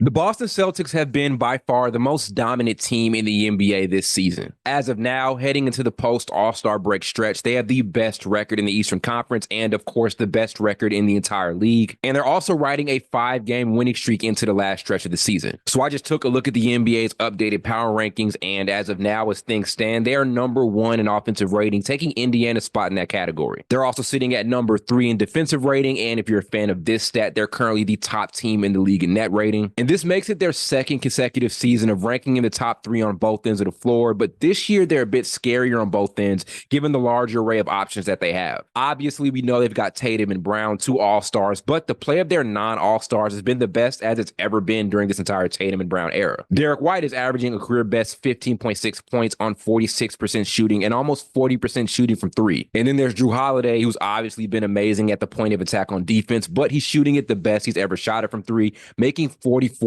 The Boston Celtics have been by far the most dominant team in the NBA this season. As of now, heading into the post-All-Star break stretch, they have the best record in the Eastern Conference and, of course, the best record in the entire league. And they're also riding a 5-game winning streak into the last stretch of the season. So I just took a look at the NBA's updated power rankings, and as of now, as things stand, they are number 1 in offensive rating, taking Indiana's spot in that category. They're also sitting at number 3 in defensive rating, and if you're a fan of this stat, they're currently the top team in the league in net rating. And this makes it their second consecutive season of ranking in the top 3 on both ends of the floor, but this year they're a bit scarier on both ends, given the large array of options that they have. Obviously, we know they've got Tatum and Brown, 2 All-Stars, but the play of their non-All-Stars has been the best as it's ever been during this entire Tatum and Brown era. Derrick White is averaging a career-best 15.6 points on 46% shooting and almost 40% shooting from 3. And then there's Jrue Holiday, who's obviously been amazing at the point of attack on defense, but he's shooting it the best he's ever shot it from 3, making 44%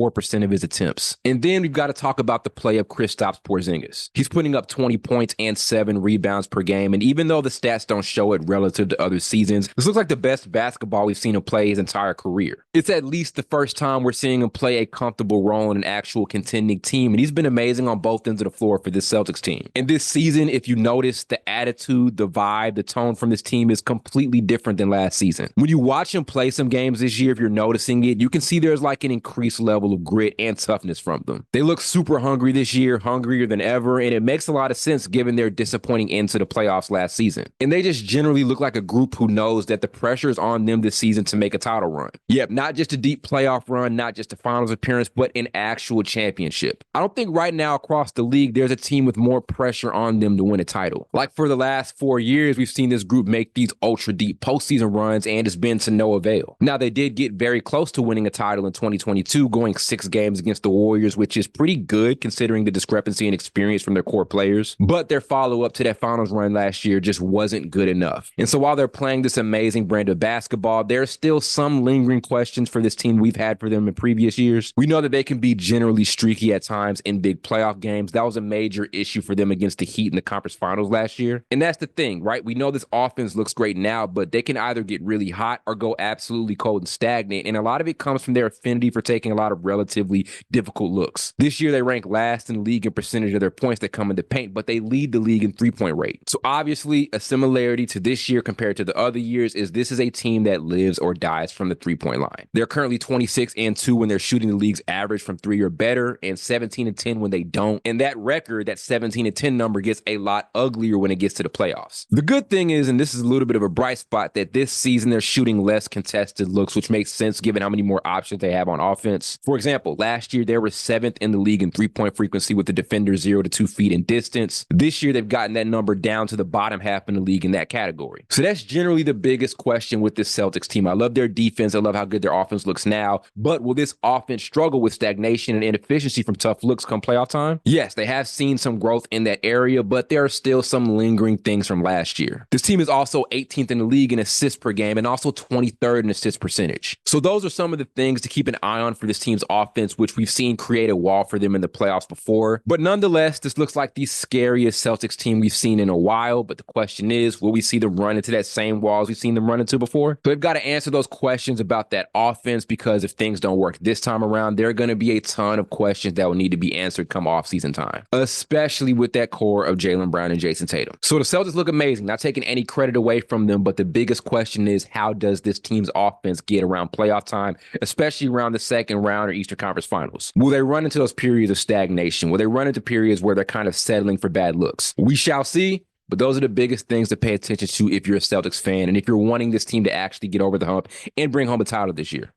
of his attempts. And then we've got to talk about the play of Kristaps Porzingis. He's putting up 20 points and 7 rebounds per game, and even though the stats don't show it relative to other seasons, this looks like the best basketball we've seen him play his entire career. It's at least the first time we're seeing him play a comfortable role in an actual contending team, and he's been amazing on both ends of the floor for this Celtics team. And this season, if you notice, the attitude, the vibe, the tone from this team is completely different than last season. When you watch him play some games this year, if you're noticing it, you can see there's like an increased level of grit and toughness from them. They look super hungry this year, hungrier than ever, and it makes a lot of sense given their disappointing end to the playoffs last season. And they just generally look like a group who knows that the pressure is on them this season to make a title run. Yep, not just a deep playoff run, not just a finals appearance, but an actual championship. I don't think right now across the league there's a team with more pressure on them to win a title. Like for the last 4 years, we've seen this group make these ultra deep postseason runs, and it's been to no avail. Now, they did get very close to winning a title in 2022, going 6 games against the Warriors, which is pretty good considering the discrepancy in experience from their core players. But their follow-up to that finals run last year just wasn't good enough. And so while they're playing this amazing brand of basketball, there are still some lingering questions for this team we've had for them in previous years. We know that they can be generally streaky at times in big playoff games. That was a major issue for them against the Heat in the conference finals last year. And that's the thing, right? We know this offense looks great now, but they can either get really hot or go absolutely cold and stagnant. And a lot of it comes from their affinity for taking a lot of relatively difficult looks. This year, they rank last in the league in percentage of their points that come into paint, but they lead the league in three-point rate. So obviously, a similarity to this year compared to the other years is this is a team that lives or dies from the three-point line. They're currently 26-2 when they're shooting the league's average from 3 or better, and 17-10 when they don't. And that record, that 17-10 number, gets a lot uglier when it gets to the playoffs. The good thing is, and this is a little bit of a bright spot, that this season they're shooting less contested looks, which makes sense given how many more options they have on offense. For example, last year they were 7th in the league in three-point frequency with the defenders 0 to 2 feet in distance. This year they've gotten that number down to the bottom half in the league in that category. So that's generally the biggest question with this Celtics team. I love their defense. I love how good their offense looks now. But will this offense struggle with stagnation and inefficiency from tough looks come playoff time? Yes, they have seen some growth in that area, but there are still some lingering things from last year. This team is also 18th in the league in assists per game and also 23rd in assist percentage. So those are some of the things to keep an eye on for this team's offense, which we've seen create a wall for them in the playoffs before. But nonetheless, this looks like the scariest Celtics team we've seen in a while. But the question is, will we see them run into that same walls we've seen them run into before? So we've got to answer those questions about that offense, because if things don't work this time around, there are going to be a ton of questions that will need to be answered come off-season time, especially with that core of Jaylen Brown and Jayson Tatum. So the Celtics look amazing, not taking any credit away from them, but the biggest question is, how does this team's offense get around playoff time, especially around the second round or Eastern Conference Finals? Will they run into those periods of stagnation? Will they run into periods where they're kind of settling for bad looks? We shall see. But those are the biggest things to pay attention to if you're a Celtics fan and if you're wanting this team to actually get over the hump and bring home a title this year.